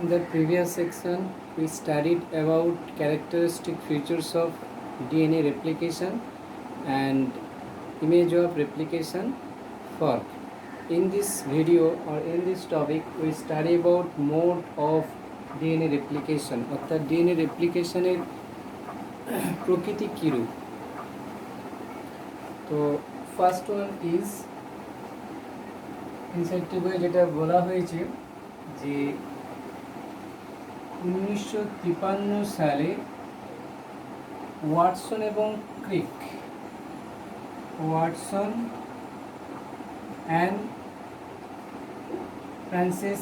In the previous section, we studied about characteristic features of DNA replication and image of replication fork. In this video or in this topic, we study about mode of DNA replication অর্থাৎ DNA replicationের প্রকৃতি কিরূপ। তো first one is ইনসেক্টিভে যেটা বলা হয়েছে যে 1953 সালে Watson এবং Crick and Francis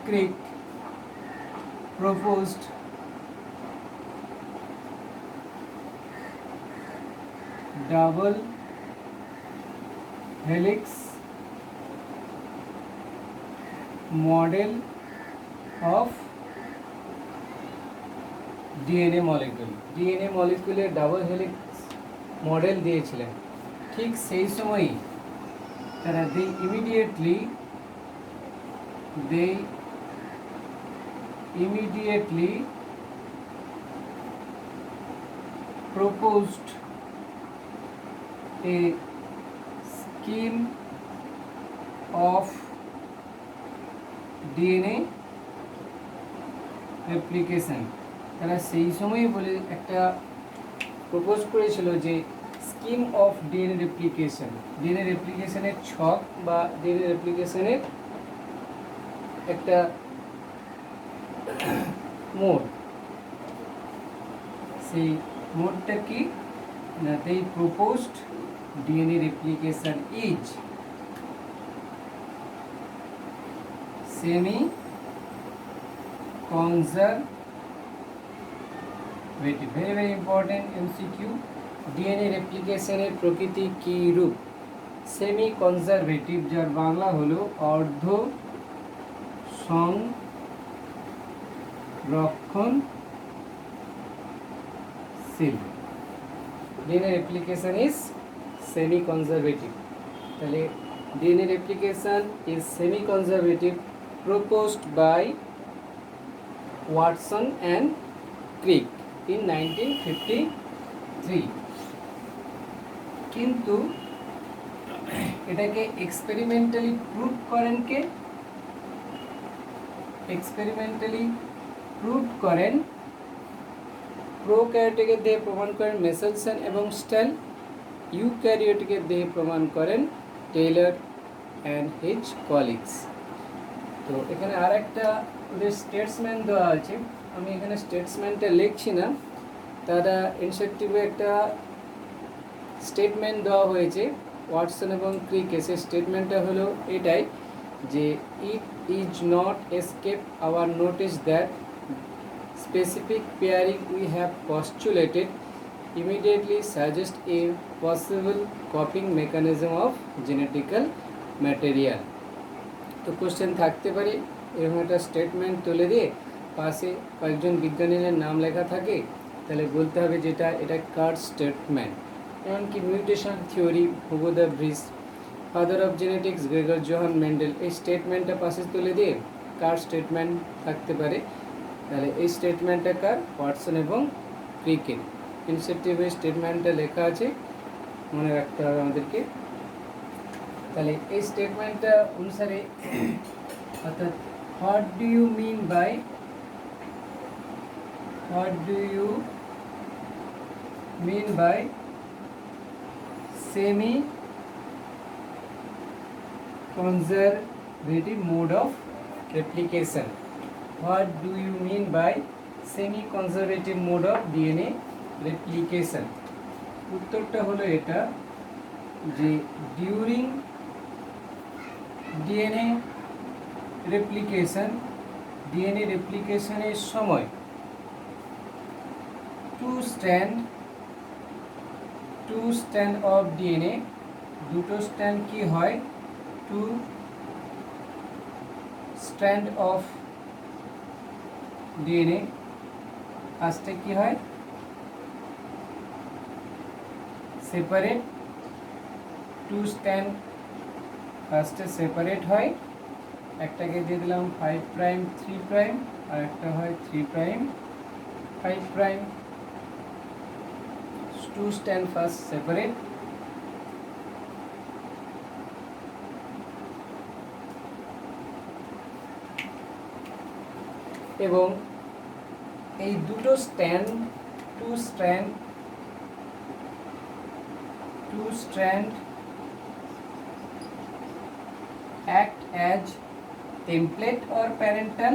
Crick proposed double helix model of DNA molecule double helix model দিয়েছিলেন। ঠিক সেই সময়ই তারা immediately proposed a scheme of DNA replication। তারা সেই সময়ই বলে একটা প্রপোজ করেছিল যে স্কিম অফ ডিএনএ রেপ্লিকেশনের ছক বা ডিএনএ রেপ্লিকেশনের একটা মোড। সেই মোডটা কি না, they proposed DNA replication is semi conservative। very important MCQ। DNA রেপ্লিকেশনের প্রকৃতি কি রূপ? সেমি কনজারভেটিভ, যার বাংলা হলো অর্ধ সংরক্ষণশীল। DNA replication is semi conservative. তাহলে DNA replication is semi conservative proposed by Watson and Crick in 1953। কিন্তু এটাকে এক্সপেরিমেন্টালি প্রুভ করেন কে? প্রোক্যারিওটিকের দেহে প্রমাণ করেন মেসেলসন এবং স্টেল। ইউক্যারিওটিকের দেহে প্রমাণ করেন টেইলর অ্যান্ড হিজ কলিগস। তো এখানে আর একটা ওদের স্টেটসম্যান দেওয়া আছে, আমি এখানে স্টেটসম্যানটা লিখছি না। তারা ইনসেক্টিভে একটা স্টেটমেন্ট দেওয়া হয়েছে ওয়াটসন এবং ক্রিকে। সেই স্টেটমেন্টটা হলো এটাই যে it is not escape our notice that specific pairing we have postulated immediately suggest a possible copying mechanism of genetical material. তো কোশ্চেন থাকতে পারে এরকম একটা স্টেটমেন্ট তুলে দিয়ে পাশে কয়েকজন বিজ্ঞানীদের নাম লেখা থাকে, তাহলে বলতে হবে যেটা এটা কার স্টেটমেন্ট। এমনকি mutation theory Hugo de Vries, father of genetics Gregor Johann Mendel, এই স্টেটমেন্টটা পাশে তুলে দিয়ে কার স্টেটমেন্ট থাকতে পারে। তাহলে এই স্টেটমেন্টটা কার? ওয়াটসন এবং ক্রিকের। ইনসেপ্টিভে স্টেটমেন্টটা লেখা আছে, মনে রাখতে হবে আমাদেরকে। তাহলে এই স্টেটমেন্টটা অনুসারে অর্থাৎ what do you mean by semi conservative mode of replication? What do you mean by semi conservative mode of DNA replication? উত্তরটা হলো এটা যে ডিউরিং ডিএনএ রেপ্লিকেশনের সময় টু স্ট্যান্ড অফ ডিএনএ, দুটো স্ট্যান্ড কি হয়? টু স্ট্যান্ড অফ ডিএনএ ফার্স্টে কি হয়? সেপারেট, টু স্ট্যান্ড ফার্স্টে সেপারেট হয় একটাকে দিয়ে দিলাম 5 প্রাইম 3 প্রাইম, আর একটা হয় 3 prime 5 prime. To stand first separate, এবং এই দুটো stand two strand act as template or parental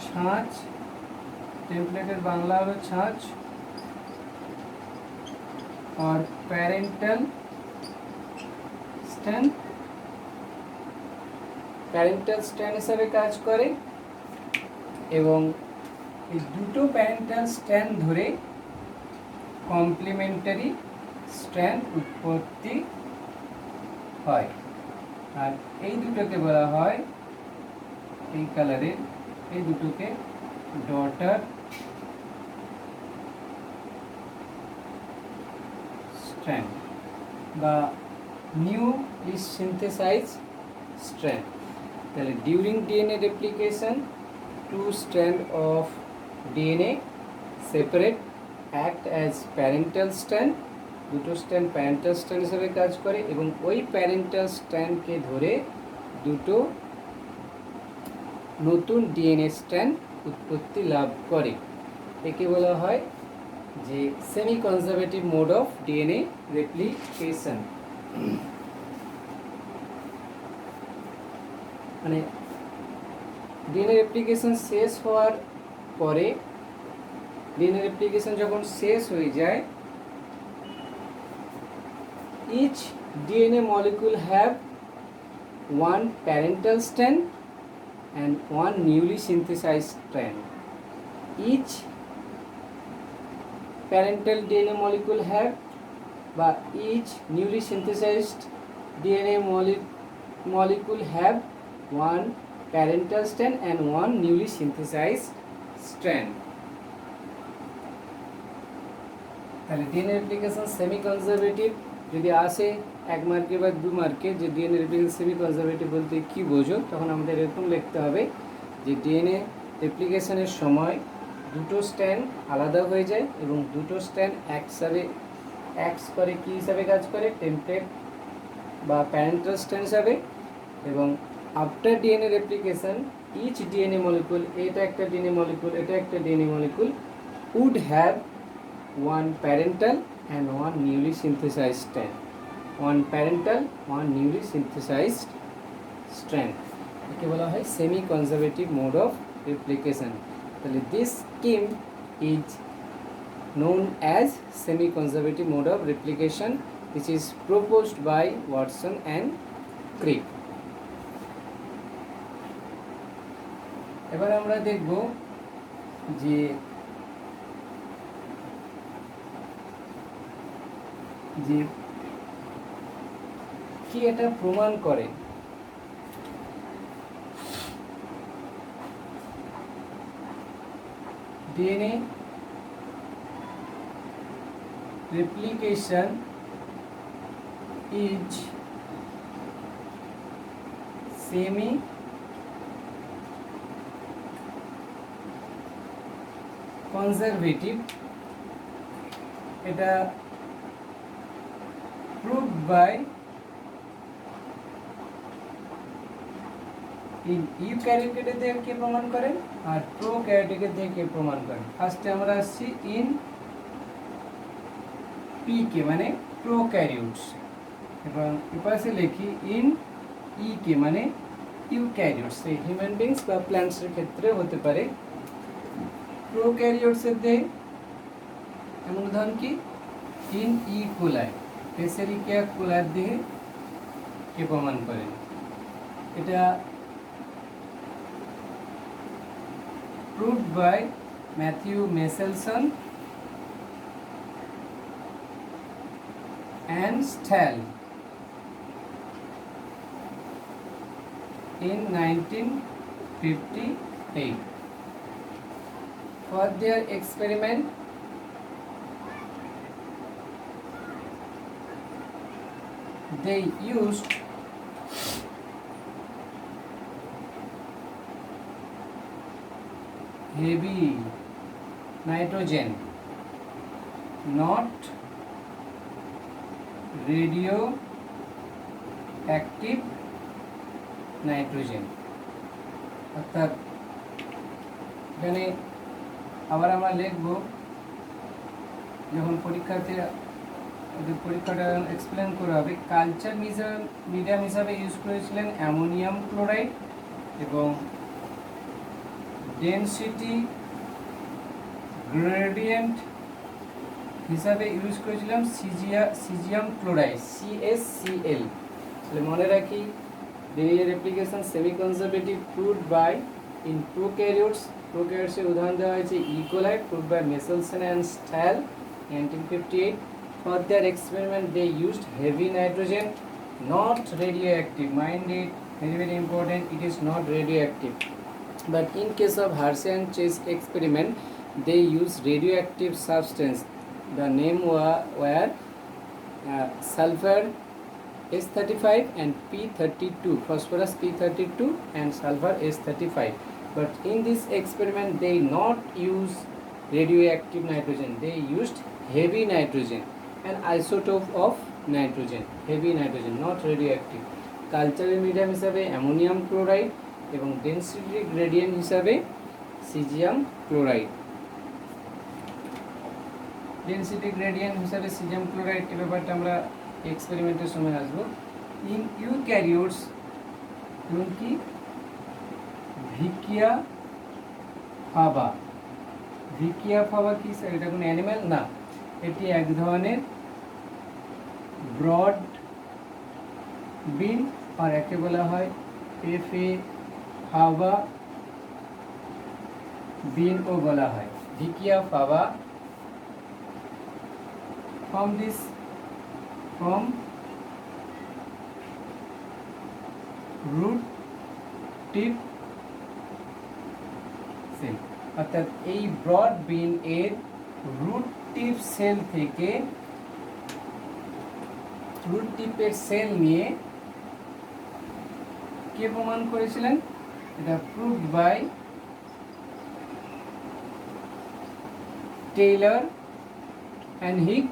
ছাঁচ, টেমপ্লেটের বাংলা হলো ছাঁচ, আর প্যারেন্টাল স্ট্যান্ড হিসাবে কাজ করে, এবং এই দুটো প্যারেন্টাল স্ট্যান্ড ধরে কমপ্লিমেন্টারি স্ট্যান্ড উৎপত্তি হয়। আর এই দুটোকে বলা হয়, এই কালারের এই দুটোকে ডটার স্ট্র্যান্ড বা নিউলি সিনথেসাইজ স্ট্র্যান্ড। তাহলে during DNA replication two strand of DNA separate act as parental strand, দুটো স্ট্র্যান্ড প্যারেন্টাল স্ট্র্যান্ড হিসেবে কাজ করে, এবং ওই প্যারেন্টাল স্ট্র্যান্ডকে ধরে দুটো নতুন ডিএনএ স্ট্র্যান্ড উৎপত্তি লাভ করে। একে বলা হয় যে semi conservative mode of DNA replication. মানে ডিএনএ রেপ্লিকেশন শেষ হওয়ার পরে, ডিএনএ রেপ্লিকেশন যখন শেষ হয়ে যায়, each DNA molecule have one parental strand and one newly synthesized strand. Each parental DNA molecule have বা each newly synthesized DNA molecule have one parental strand and one newly synthesized strand. তাহলে DNA replication semi conservative যদি আসে 1 মার্কে বা 2 মার্কে, যে DNA replication semi conservative বলতে কী বোঝো, তখন আমাদের এরকম লিখতে হবে যে ডিএনএ রেপ্লিকেশনের সময় দুটো স্ট্র্যান্ড আলাদা হয়ে যায় এবং দুটো স্ট্র্যান্ড অ্যাক্ট করে কী হিসাবে কাজ করে, টেমপ্লেট বা প্যারেন্টাল স্ট্র্যান্ড হিসাবে। এবং after DNA replication each DNA molecule, এটা একটা ডিএনএ মলিকুল, এটা একটা DNA molecule, would have one parental and one newly synthesized strand, one parental, one newly synthesized strand. একে বলা হয় semi conservative mode of replication. তাহলে this scheme is known as semi conservative mode of replication, which is proposed by Watson and Crick. এবার আমরা দেখব যে কি এটা প্রমাণ করে। DNA replication is semi conservative, এটা proved by ইউক্যারিওটকে দিয়ে কে প্রমাণ করেন আর প্রোক্যারিওটকে দিয়ে কে প্রমাণ করেন। ফার্স্টে আমরা আসছি ইন পিকে মানে প্রোক্যারিওটস, এবং এপাশে লিখি ইন ইকে মানে ইউক্যারিওটস। এই হিউম্যান বিংস বা প্ল্যান্টসের ক্ষেত্রে হতে পারে। প্রোক্যারিওটসের দেহে এমন উদাহরণ কি ইন ই কোলাই, এসেরিকিয়া কোলার দেহে কে প্রমাণ করেন। এটা proved by Matthew Meselson and Stahl in 1958. For their experiment, they used heavy nitrogen, not radioactive nitrogen। অর্থাৎ এখানে আবার আমরা লিখব, যখন পরীক্ষার্থীরা পরীক্ষাটা এক্সপ্লেন করা হবে, কালচার মিডিয়াম হিসাবে ইউজ করেছিলেন অ্যামোনিয়াম ক্লোরাইড এবং ডেনসিটি গ্রেডিয়েন্ট হিসাবে ইউজ করেছিলাম সিজিয়াম ক্লোরাইড CaCl। তাহলে মনে রাখি, linear application semi conservative proved by in প্রোক্যারিওটসের উদাহরণ দেওয়া হয়েছে E coli, proved by Meselson and Stahl 1958। For their experiment they used heavy nitrogen, not radioactive. Mind it, very important, it is not radioactive. But in case of Hershey and Chase experiment, they used radioactive substance. The name were sulfur S35 and P32, phosphorus P32 and sulfur S35. But in this experiment they not use radioactive nitrogen, they used heavy nitrogen, an isotope of nitrogen, heavy nitrogen, not radioactive। কালচারের medium হিসাবে ammonium chloride এবং density gradient হিসাবে caesium chloride. Density gradient হিসাবে caesium chloride এর ব্যাপারটা আমরা এক্সপেরিমেন্টের সময় আসবো। ইন ইউক্যারিওটস, এবং কি ভিকিয়া ফাবা। ভিকিয়া ফাবা কি স্যার? এটা কোনো অ্যানিম্যাল না, এটি এক ধরনের ব্রড বিন, আর একে বলা হয় পেফে ফাবা বিন ও বলা হয় ভিকিয়া ফাবা। from root tip cell, অর্থাৎ এই ব্রড বিন এর রুট টিপ সেল থেকে, রুট টিপের সেল নিয়ে কে প্রমাণ করেছিলেন? এটা proved by Taylor and his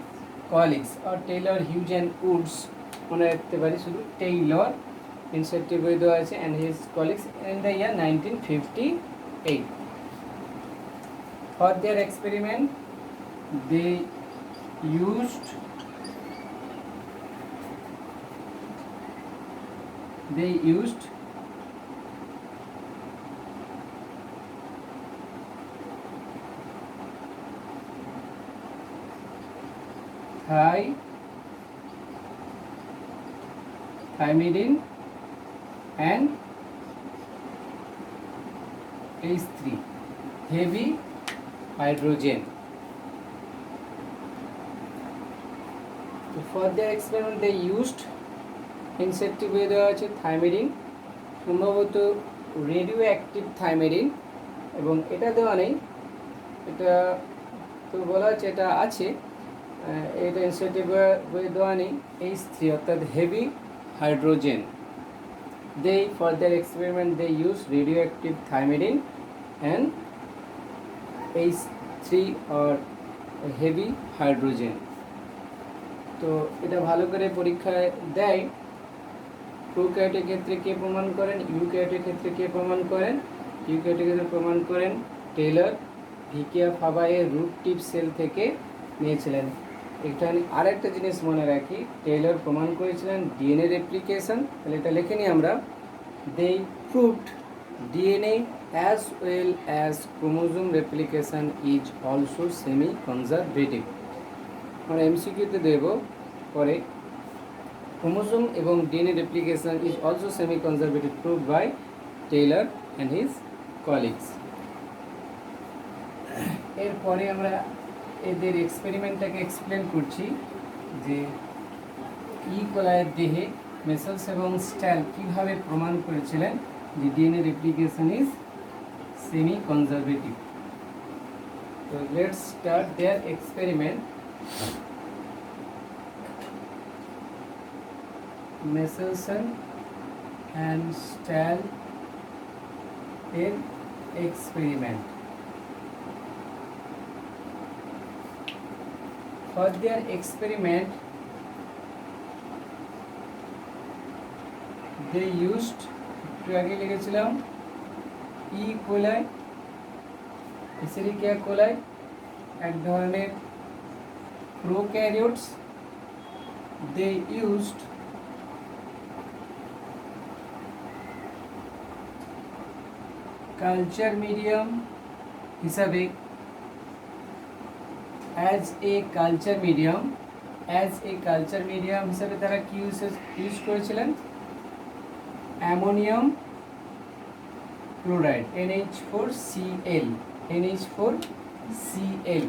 colleagues, আর টেইলর, হিউজ অ্যান্ড উডস মনে রাখতে পারি শুধু টেইলর, ইনসেক্টিভ বই দেওয়া আছে, and his colleagues in the year 1958। For their experiment they used thymidine and H3, heavy hydrogen। For their experiment they used insecticide দেওয়া আছে থাইমিডিন, সম্ভবত রেডিও অ্যাক্টিভ থাইমিডিন, এবং এটা দেওয়া নেই, এটা তো বলা আছে এটা আছে, এটা ইনসেক্টিসাইড দেওয়া নেই। H3 অর্থাৎ heavy hydrogen. For their experiment they used radioactive thymidine and H3 or heavy hydrogen। তো এটা ভালো করে পরীক্ষায় দেয়। প্রোক্যারিওটের ক্ষেত্রে কে প্রমাণ করেন, ইউক্যারিওটের ক্ষেত্রে কে প্রমাণ করেন? ইউক্যারিওটের ক্ষেত্রে প্রমাণ করেন টেইলর, ভিকিয়া ফাবা এর রুট টিপ সেল থেকে নিয়েছিলেন। এখানে আরেকটা জিনিস মনে রাখি, টেইলর প্রমাণ করেছিলেন ডিএনএ রেপ্লিকেশন, তাহলে এটা লিখে নিই আমরা, they proved DNA as well as chromosome replication is also semi conservative। আমরা এমসিকিউতে দেব পরে, ক্রোমোজোম এবং DNA replication is also semi conservative, proved by Taylor and his colleagues. এরপরে আমরা এদের এক্সপেরিমেন্টটাকে এক্সপ্লেন করছি, যে ইকোলাইয়ের দেহে মেসেলস এবং স্ট্যাল কীভাবে প্রমাণ করেছিলেন যে DNA replication is semi conservative। So let's start their experiment। Michelson and Stahl এর experiment। For their experiment, they used, একটু আগে লিখেছিলাম ই কোলাই, এসেরিকিয়া কোলাই এক ধরনের prokaryotes. They used culture medium হিসাবে অ্যাজ এ কালচার মিডিয়াম হিসাবে তারা কি ইউজ করেছিলেন? Ammonium chloride, NH4Cl।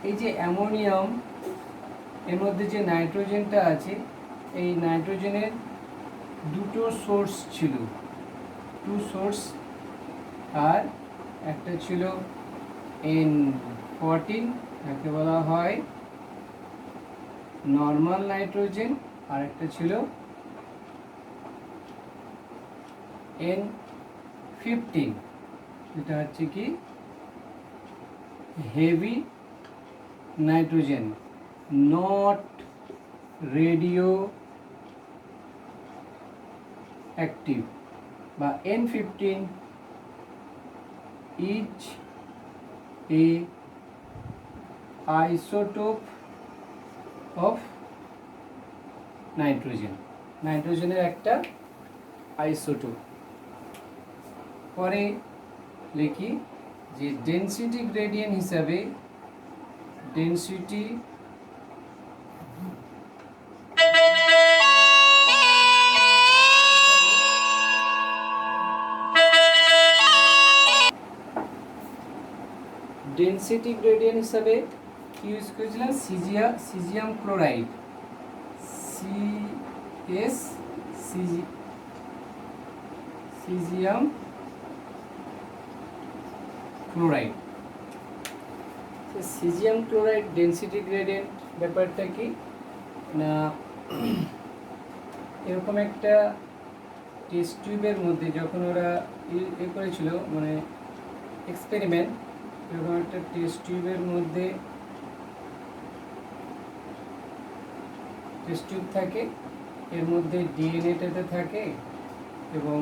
এই যে অ্যামোনিয়াম, এর মধ্যে যে নাইট্রোজেনটা আছে, এই নাইট্রোজেনের দুটো সোর্স ছিল, টু সোর্স, আর একটা ছিল N14, যাকে বলা হয় নর্মাল নাইট্রোজেন, আর একটা ছিল N15, এটা হচ্ছে কি heavy nitrogen, not radio active, বা N15 is a isotope of নাইট্রোজেনের একটা আইসোটোপ। পরে লিখি যে ডেনসিটি গ্রেডিয়েন্ট হিসাবে ডেনসিটি গ্রেডিয়েন্ট হিসাবে কি ইউজ করেছিলাম? Caesium chloride, caesium chloride. Caesium chloride density gradient ব্যাপারটা কি না, এরকম একটা টেস্ট টিউবের মধ্যে যখন ওরা এ করেছিল, মানে এক্সপেরিমেন্ট, এরকম একটা টেস্ট টিউবের মধ্যে টেস্ট টিউব থাকে, এর মধ্যে ডিএনএটাতে থাকে এবং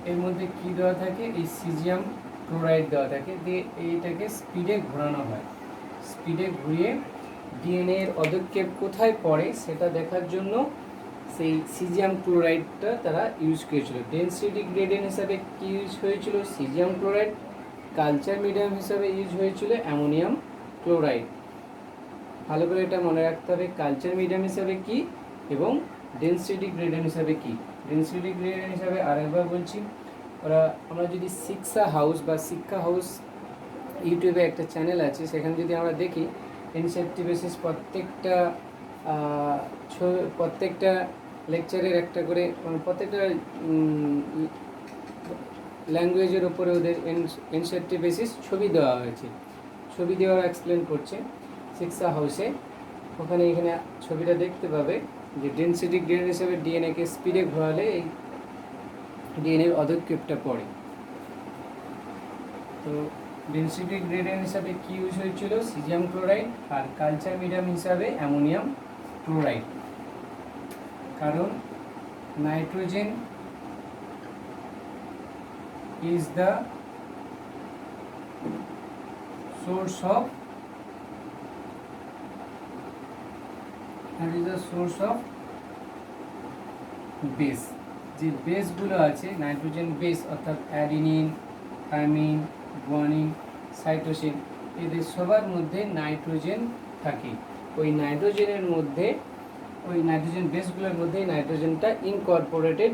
এর মধ্যে কি দেওয়া থাকে? এই সিজিয়াম ক্লোরাইড দেওয়া থাকে, দিয়ে এইটাকে স্পিডে ঘোরানো হয়। স্পিডে ঘুরিয়ে ডিএনএ এর পদক্ষেপ কোথায় পড়ে সেটা দেখার জন্য সেই সিজিয়াম ক্লোরাইডটা তারা ইউজ করেছিল। ডেনসিটি গ্রেডিয়েন্ট হিসাবে কি ইউজ হয়েছিল? Caesium chloride. কালচার মিডিয়াম হিসাবে ইউজ হয়েছিল অ্যামোনিয়াম ক্লোরাইড। ভালো করে এটা মনে রাখতে হবে, কালচার মিডিয়াম হিসাবে কি এবং ডেনসিটি গ্রেডিয়েন্ট হিসাবে কি। ডেনসিটি গ্রেডিয়েন্ট হিসাবে আরেকবার বলছি, আমরা যদি শিক্ষা হাউস ইউটিউবে একটা চ্যানেল আছে, সেখানে যদি আমরা দেখি এনসিইআরটি বেসিস প্রত্যেকটা লেকচারের একটা করে, প্রত্যেকটা ল্যাঙ্গুয়েজের ওপরে ওদের এনসিইআরটি বেসিস ছবি দেওয়া হয়েছে, ছবি দেওয়া এক্সপ্লেন করছে শিক্ষা হাউসে। এখানে ছবিটা দেখতে পাবে যে ডেনসিটি গ্রেডিয়েন্ট হিসেবে ডিএনএকে স্পিডে ঘোরালে এই ডিএনএর পদক্ষেপটা পড়ে। তো ডেনসিটি গ্রেডিয়েন্ট হিসাবে কি ইউজ হয়েছিল? Caesium chloride. আর কালচার মিডিয়াম হিসাবে অ্যামোনিয়াম ক্লোরাইড। কারণ nitrogen is the source of base. যে বেসগুলো আছে নাইট্রোজেন বেস, অর্থাৎ অ্যাডিনিন, থাইমিন, গুয়ানিন, সাইটোসিন, এদের সবার মধ্যে নাইট্রোজেন থাকে। ওই নাইট্রোজেনের মধ্যে, ওই নাইট্রোজেন বেসগুলোর মধ্যে নাইট্রোজেনটা ইনকর্পোরেটেড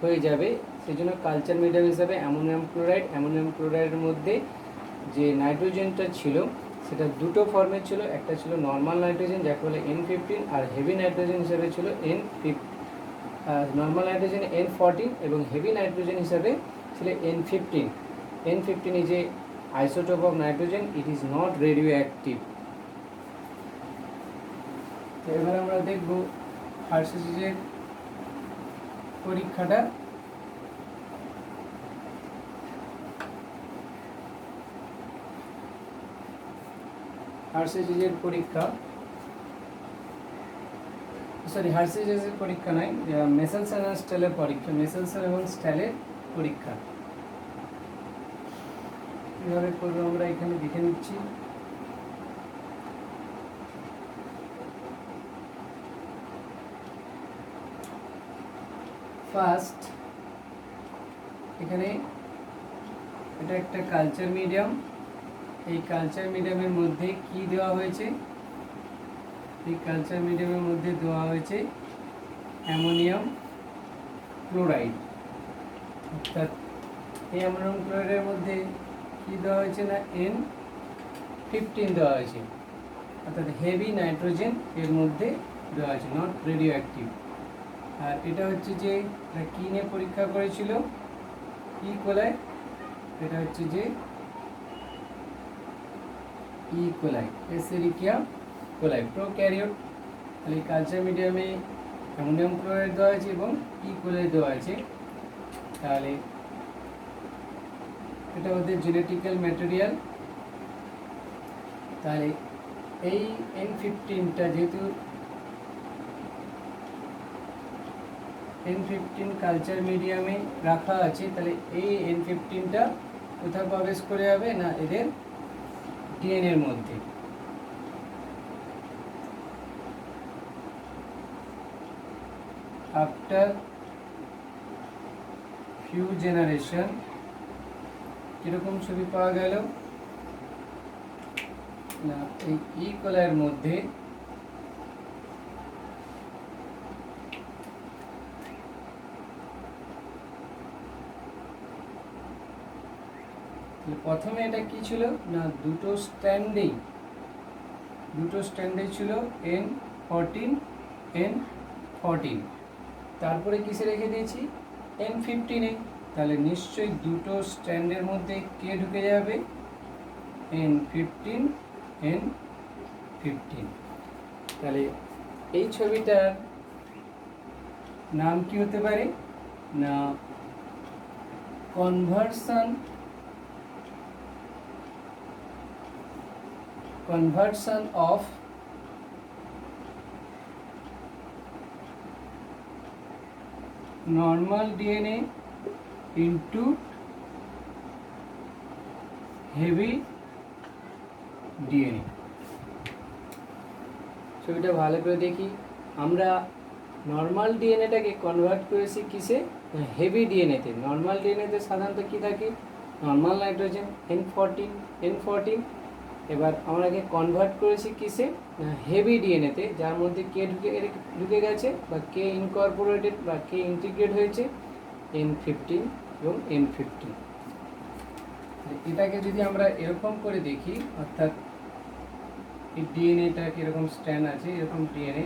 হয়ে যাবে। সেই জন্য কালচার মিডিয়াম হিসাবে অ্যামোনিয়াম ক্লোরাইডের মধ্যে যে নাইট্রোজেনটা ছিল সেটা দুটো ফর্মের ছিল। একটা ছিল নর্মাল নাইট্রোজেন, যাকে বলে N15, আর হেভি নাইট্রোজেন হিসাবে ছিল নর্মাল নাইট্রোজেন N14 এবং হেভি নাইট্রোজেন হিসাবে ছিল N15। N15 is a isotope of nitrogen, it is not radioactive। তো এবার আমরা দেখব হার্শেসের পরীক্ষাটা। হার্শেজের পরীক্ষা, সরি হার্শেজের পরীক্ষা নয়, মেসেলসন এবং স্টেলের পরীক্ষা, মেসেলসন এবং স্টেলের পরীক্ষা কীভাবে করবো আমরা এখানে দেখে নিচ্ছি। ফার্স্ট এখানে এটা একটা কালচার মিডিয়াম, এই কালচার মিডিয়ামের মধ্যে কি দেওয়া হয়েছে, এই কালচার মিডিয়ামের মধ্যে দেওয়া হয়েছে অ্যামোনিয়াম ক্লোরাইড, অর্থাৎ এই অ্যামোনিয়াম ক্লোরাইডের মধ্যে কি দেওয়া হয়েছে না N15 দেওয়া হয়েছে, অর্থাৎ হেভি নাইট্রোজেন এর মধ্যে দেওয়া হয়েছে, নট রেডিও অ্যাক্টিভ। আর এটা হচ্ছে যে কি নিয়ে পরীক্ষা করেছিল, ই কোলাই, এটা হচ্ছে যে ই কোলাই, এসেরিকিয়া কোলাই প্রোক্যারিওট। তাহলে কালচার মিডিয়ামে অ্যামোনিয়াম ক্লোরাইড দেওয়া হয়েছে এবং ই কোলাই দেওয়া হয়েছে। তাহলে এটা ওদের জেনেটিক্যাল ম্যাটেরিয়াল। তাহলে এই N15টা যেহেতু N15 কালচার মিডিয়ামে রাখা আছে, তাহলে এই N15টা কোথাও প্রবেশ করে যাবে না এদের ডিএনএর মধ্যে। আফটার ফিউ জেনারেশন কিরকম ছবি পাওয়া গেল না, এই ই কোলাইয়ের মধ্যে প্রথমে এটা কি ছিল না, দুটো স্ট্যান্ডে ছিল N14 N14, তারপরে কিসে রেখে দিয়েছি N15 এ। তাহলে নিশ্চয়ই দুটো স্ট্যান্ডের মধ্যে কে ঢুকে যাবে, N15 N15। তাহলে এই ছবিটার নাম কি হতে পারে না, conversion of normal DNA into heavy DNA। ছবিটা ভালো করে দেখি, আমরা নর্মাল ডিএনএটাকে কনভার্ট করেছি কিসে, হেভি ডিএনএতে। নর্মাল ডিএনএতে সাধারণত কি থাকে, নর্মাল নাইট্রোজেন N14। এবার আমরাকে কনভার্ট করেছি কিসে, হেভি ডিএনএতে, যার মধ্যে কে ঢুকে গেছে বা কে ইনকর্পোরেটেড বা কে ইন্টিগ্রেট হয়েছে N15 এবং N15। এটাকে যদি আমরা এরকম করে দেখি, অর্থাৎ এই ডিএনএটা কীরকম স্ট্যান্ড আছে, এরকম ডিএনএ,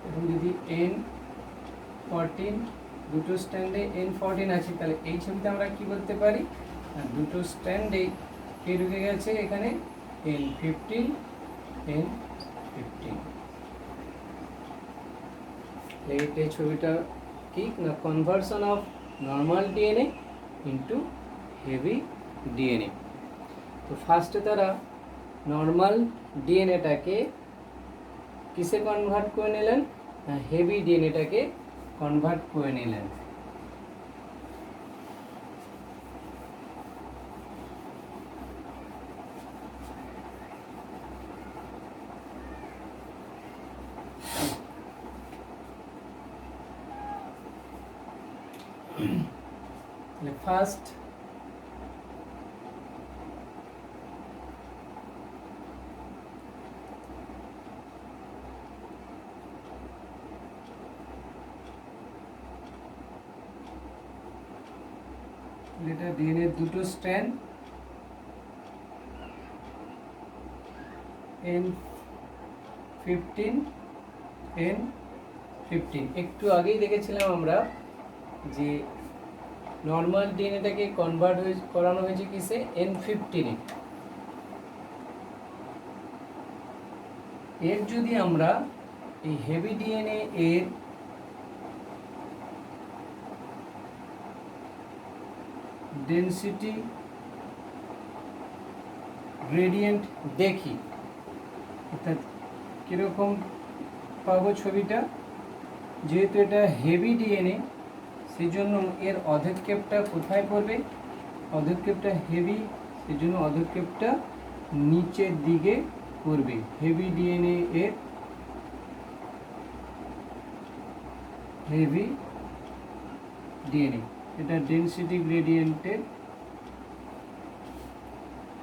এবং যদি N14 দুটো স্ট্যান্ডে N14 আছে, তাহলে এই ছবিতে আমরা কি বলতে পারি, দুটো স্ট্যান্ডে কে ঢুকে গেছে এখানে N15। এই ছবিটা কি না, conversion of normal DNA into heavy DNA. তো ফার্স্টে তারা নর্মাল ডিএনএটাকে কিসে কনভার্ট করে নিলেন, হেভি ডিএনএটাকে কনভার্ট করে নিলেন। ফার্স্ট এটা ডিএনএ দুটো স্ট্র্যান্ড N15 N15। একটু আগেই দেখেছিলাম আমরা যে নর্মাল ডিএনএটাকে কনভার্ট করানো হয়েছে কিসে, N15 এ। এর যদি আমরা এই হেভি ডিএনএ এর ডেনসিটি গ্রেডিয়েন্ট দেখি, অর্থাৎ কীরকম পাবো ছবিটা, যেহেতু এটা হেভি ডিএনএ সেই জন্য এর অধঃক্ষেপটা কোথায় পড়বে, অধঃক্ষেপটা হেভি, সেই জন্য অধঃক্ষেপটা নিচের দিকে পড়বে। হেভি ডিএনএ এর হেভি ডিএনএ এটা ডেনসিটি গ্রেডিয়েন্টের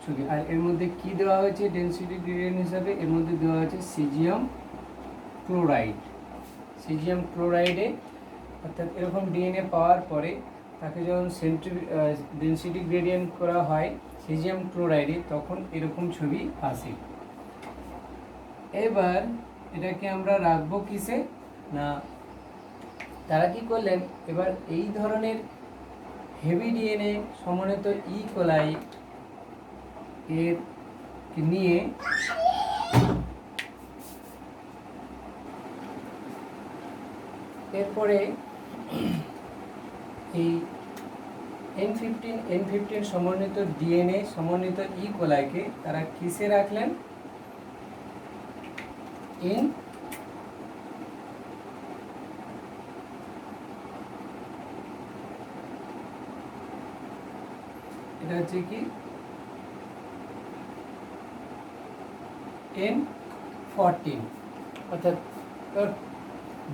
ছবি। আর এর মধ্যে কি দেওয়া হয়েছে ডেনসিটি গ্রেডিয়েন্ট হিসাবে, এর মধ্যে দেওয়া হয়েছে সিজিয়াম ক্লোরাইড। সিজিয়াম ক্লোরাইডে অর্থাৎ এরকম ডিএনএ পাওয়ার পরে তাকে যখন ডেনসিটি গ্রেডিয়েন্ট করা হয় সিজিয়াম ক্লোরাইডে, তখন এরকম ছবি আসে। এবার এটাকে আমরা রাখবো কিসে না, তারা কি করলেন, এবার এই ধরনের হেভি ডিএনএ সমন্বিত ই কোলাই এর নিয়ে এরপরে এই N15 সমন্বিত ডিএনএ সমন্বিত ই কোলাইকে তারা কিসে রাখলেন, এটা হচ্ছে কি N14, অর্থাৎ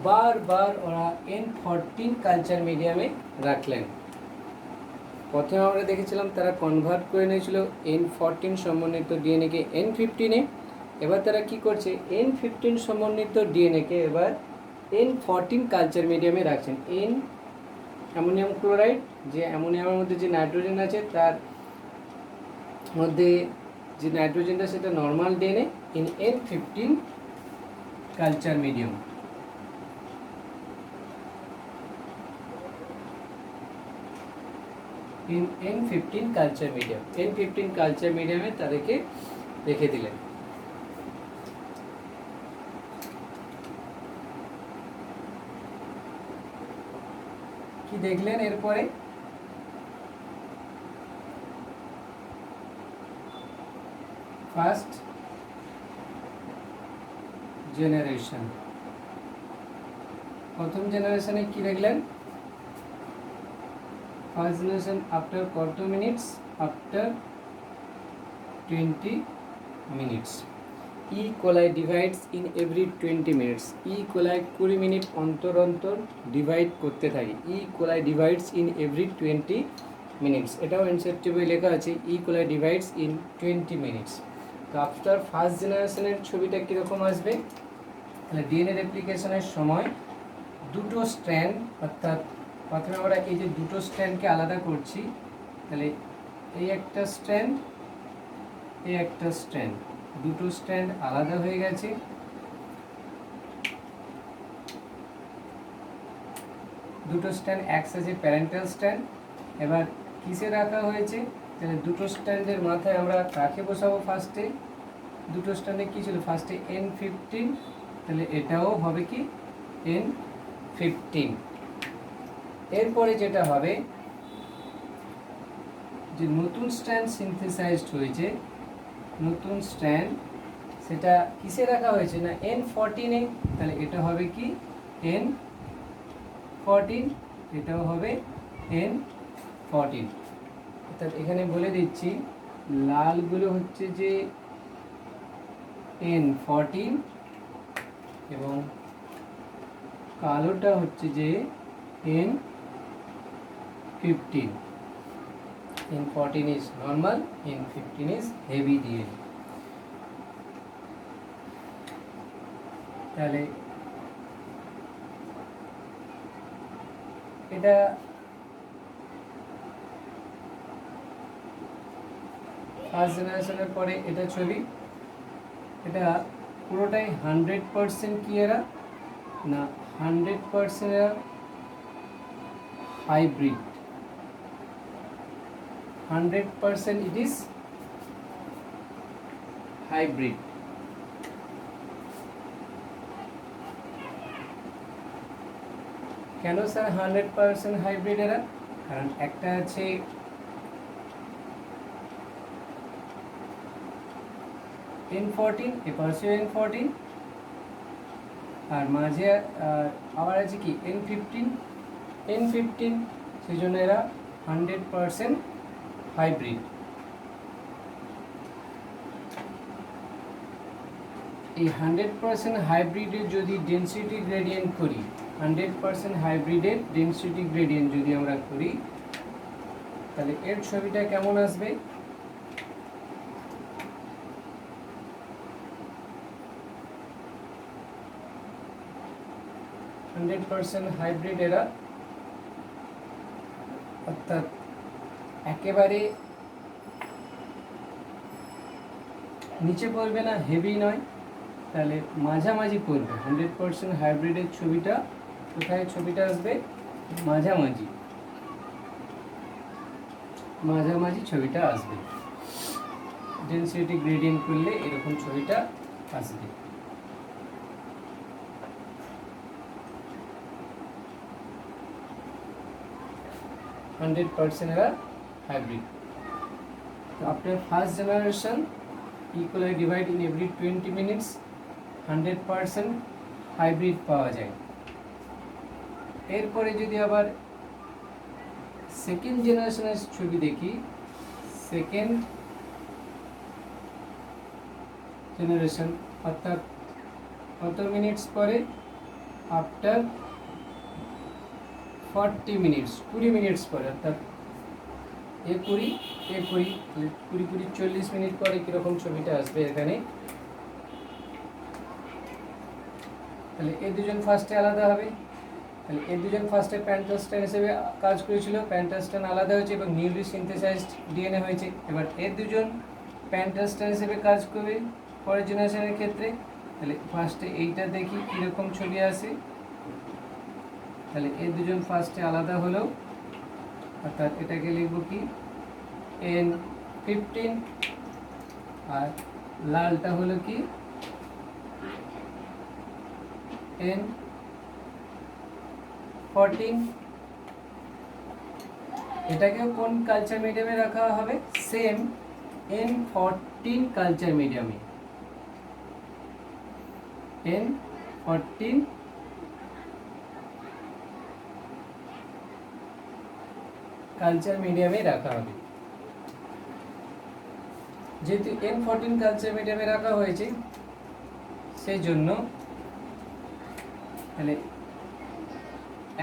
বারবার ওরা N14 কালচার মিডিয়ামে রাখলেন। প্রথমে আমরা দেখেছিলাম তারা কনভার্ট করে নিয়েছিল N14 সমন্বিত ডিএনএকে N15-এ। এবার তারা কি করছে, N15 সমন্বিত ডিএনএকে এবার N14 কালচার মিডিয়ামে রাখছেন। অ্যামোনিয়াম ক্লোরাইড, যে অ্যামোনিয়ামের মধ্যে যে নাইট্রোজেন আছে তার মধ্যে যে নাইট্রোজেনটা সেটা normal DNA in N15 culture medium. In N15 culture medium, N15 culture মিডিয়ামে তাদেরকে রেখে দিলেন। কি দেখলেন এরপরে, ফার্স্ট জেনারেশন, প্রথম জেনারেশনে কি দেখলেন, ফার্স্ট জেনারেশন আফটার কত minutes, after 20 minutes. E coli divides in every 20 minutes. E coli 20 minute অন্তর অন্তর ডিভাইড করতে থাকে। E coli divides in every 20 minutes, এটাও এনসেপ্টে বই লেখা আছে, E coli divides in 20 minutes. তো আফটার ফার্স্ট জেনারেশনের ছবিটা কীরকম আসবে, তাহলে ডিএনএ রেপ্লিকেশনের সময় দুটো স্ট্র্যান্ড, অর্থাৎ প্রথমে আমরা এই যে দুটো স্ট্র্যান্ডকে আলাদা করছি, তাহলে এই একটা স্ট্র্যান্ড, এই একটা স্ট্র্যান্ড, দুটো স্ট্র্যান্ড আলাদা হয়ে গেছে। দুটো স্ট্র্যান্ড একসাথে প্যারেন্টাল স্ট্র্যান্ড। এবার কিসে রাখা হয়েছে, তাহলে দুটো স্ট্র্যান্ডের মাথায় আমরা কাকে বসাবো, ফার্স্টে দুটো স্ট্র্যান্ডে কী ছিল, ফার্স্টে N15, তাহলে এটাও হবে কি N15। এরপরে যেটা হবে, যে নতুন স্ট্র্যান্ড সিনথেসাইজড হয়েছে, নতুন স্ট্র্যান্ড সেটা কিসে রাখা হয়েছে না N14-এ, তাহলে এটা হবে কি N14, এটাও হবে N14। অর্থাৎ এখানে বলে দিচ্ছি লালগুলো হচ্ছে যে N14 এবং কালোটা হচ্ছে যে N15। N14 is normal, N15 is heavy DNA। তাহলে এটা ফার্স্ট জেনারেশনের পরে এটা ছবি, এটা পুরোটাই 100% কি এরা না 100% এরা হাইব্রিড, 100% it is hybrid। কেন স্যার 100% হাইব্রিড এরা, কারণ একটা আছে N14, এপাশেও N14, আর মাঝে আবার আছে কি N15, সেই জন্য এরা 100% হাইব্রিড। এই 100% হাইব্রিডের যদি ডেনসিটি গ্রেডিয়েন্ট করি, 100% হাইব্রিডের ডেনসিটি গ্রেডিয়েন্ট যদি আমরা করি, তাহলে এর ছবিটা কেমন আসবে? হাইব্রিড এরা, অর্থাৎ একেবারে নিচে পড়বে না, হেভি নয়, তাহলে মাঝামাঝি পড়বে। 100% হাইব্রিডের ছবিটা কোথায়? ছবিটা আসবে মাঝামাঝি, মাঝামাঝি ছবিটা আসবে। ডেনসিটি গ্রেডিয়েন্ট করলে এরকম ছবিটা আসবে। হান্ড্রেড পার্সেন্ট এরা হাইব্রিড। আপনার first generation equally divide in every 20 minutes 100% hybrid পাওয়া যায়। এরপরে যদি আবার সেকেন্ড জেনারেশনের ছবি দেখি, সেকেন্ড জেনারেশন অর্থাৎ কত মিনিটস পরে? আফটার 40 মিনিটস, 20 মিনিটস পরে, অর্থাৎ 20 40 মিনিট পরে কীরকম ছবিটা আসবে এখানে। তাহলে এই দুজন ফার্স্টে আলাদা হবে। তাহলে এই দুজন ফার্স্টে প্যান্টাস্টান হিসেবে কাজ করেছিল, প্যান্টাস্টান আলাদা হয়েছে এবং নিউলি সিনথেসাইজড ডিএনএ হয়েছে। এবার এর দুজন প্যান্টাস্টান হিসেবে কাজ করবে পরের জেনারেশনের ক্ষেত্রে। তাহলে ফার্স্টে এইটা দেখি কীরকম ছবি আসে। তাহলে এই দুজন ফার্স্টে আলাদা হলো, অর্থাৎ এটাকে লিখব কি N15, আর লালটা হলো কি N14। এটাকেও কোন কালচার মিডিয়ামে রাখা হবে? সেম N14 কালচার মিডিয়ামে, N14 কালচার মিডিয়ামে রাখা হবে। যেহেতু N14 কালচার মিডিয়ামে রাখা হয়েছে, সেই জন্য তাহলে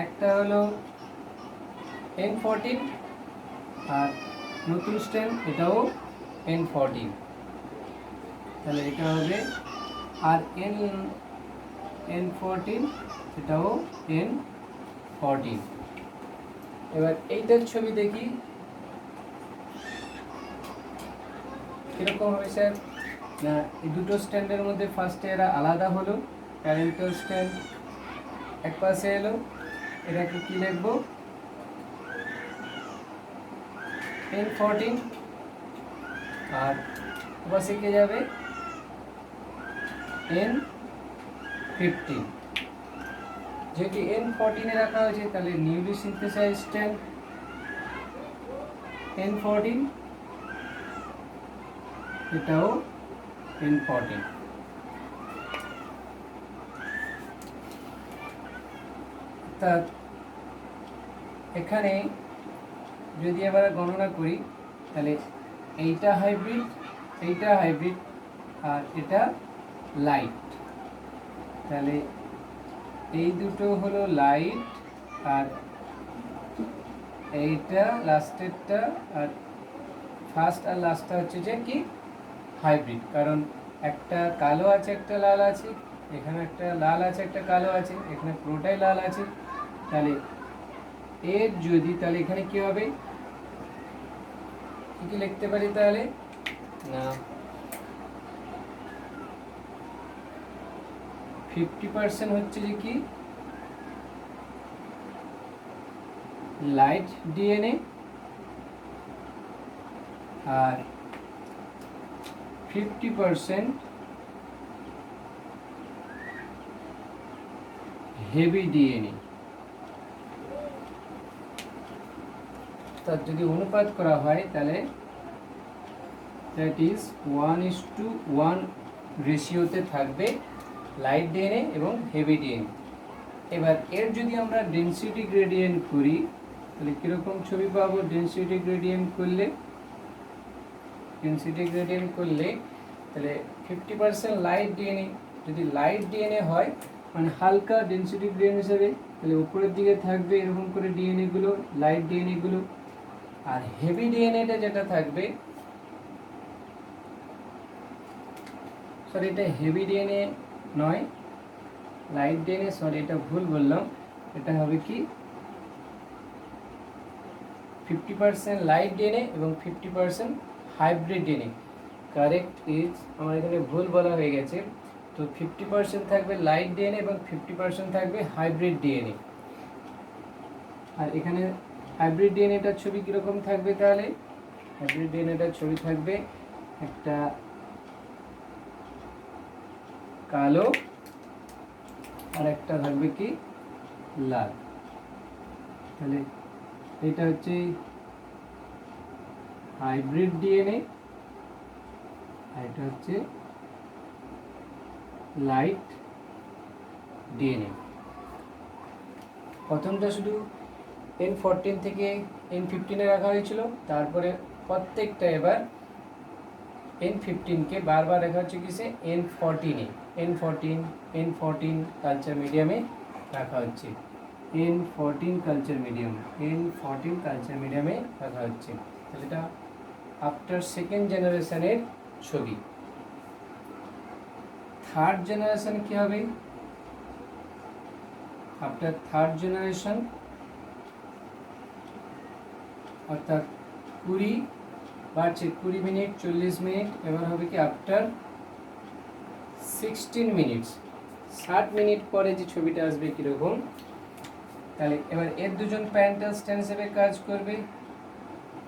একটা হলো N14 আর নতুন স্ট্যান্ড এটাও N14, তাহলে এটা হবে আর N14 এটাও N14। এবার এইটার ছবি দেখি কিরকম হবে স্যার। না, এই দুটো স্ট্যান্ডের মধ্যে ফার্স্টে এরা আলাদা হলো, প্যারেন্টাল স্ট্যান্ড এক পাশে এলো, এটাকে কি লিখবো? N14, আর পাশে কে যাবে? N15। যেহেতু N14 এ রাখা হয়েছে, তাহলে নিউলি সিনথেসাইজড স্ট্যান্ড N14, এটাও N14। অর্থাৎ এখানে যদি এবার গণনা করি, তাহলে এইটা হাইব্রিড, এইটা হাইব্রিড, আর এটা লাইট। তাহলে এই দুটো হলো লাইট, আর এইটা লাস্টেরটা, আর ফার্স্ট আর লাস্টটা হচ্ছে যে কি হাইব্রিড। কারণ একটা কালো আছে, একটা লাল আছে, এখানে একটা লাল আছে, একটা কালো আছে, এখানে পুরোটাই লাল আছে। তাহলে এর যদি, তাহলে এখানে কি হবে? কি লিখতে পারি তাহলে? না, 50% হচ্ছে যে কি লাইট ডিএনএ, আর 50% হেভি ডিএনএ। তার যদি অনুপাত করা হয়, তাহলে দ্যাট ইজ 1:1 রেশিওতে থাকবে লাইট ডিএনএ এবং হেভি ডিএনএ। এবার এর যদি আমরা ডেনসিটি গ্রেডিয়েন্ট করি তাহলে কীরকম ছবি পাবো? ডেনসিটি গ্রেডিয়েন্ট করলে তাহলে 50% লাইট ডিএনএ, যদি লাইট ডিএনএ হয় মানে হালকা ডেনসিটি গ্রেডিয়েন্ট হিসাবে, তাহলে উপরের দিকে থাকবে এরকম করে ডিএনএগুলো, লাইট ডিএনএগুলো। আর হেভি ডিএনএটা যেটা থাকবে, সরি এটা হেভি ডিএনএ নয়, লাইট ডিএনএ, সরি এটা ভুল বললাম, এটা হবে কি 50% লাইট ডিএনএ এবং 50% হাইব্রিড ডিএনএ। কারেক্ট ইজ, আমার এখানে ভুল বলা হয়ে গেছে। তো 50% থাকবে লাইট ডিএনএ এবং 50% থাকবে হাইব্রিড ডিএনএ। আর এখানে হাইব্রিড ডিএনএটার ছবি কীরকম থাকবে? তাহলে হাইব্রিড ডিএনএটার ছবি থাকবে একটা কালো আর একটা থাকবে কি লাল। তাহলে এটা হচ্ছে হাইব্রিড ডিএনএ আর এটা হচ্ছে লাইট ডিএনএ। প্রথমটা শুধু N14 থেকে N15 রাখা হয়েছিল, তারপরে প্রত্যেকটা এবার N15 কে বারবার রাখা হচ্ছে কিসে? N14 কালচার মিডিয়ামে রাখা হচ্ছে, N14 কালচার মিডিয়ামে রাখা হচ্ছে। তাহলে এটা আফটার সেকেন্ড জেনারেশনের ছবি। থার্ড জেনারেশন কি হবে? আফটার থার্ড জেনারেশন অর্থাৎ 20 বাড়ছে 20 মিনিট 40 মিনিট, এবার হবে কি আফটার 16 মিনিটস, 60 মিনিট পরে যে ছবিটা আসবে কীরকম? তাহলে এবার এর দুজন প্যারেন্টাল স্ট্যান্ড হিসেবে কাজ করবে।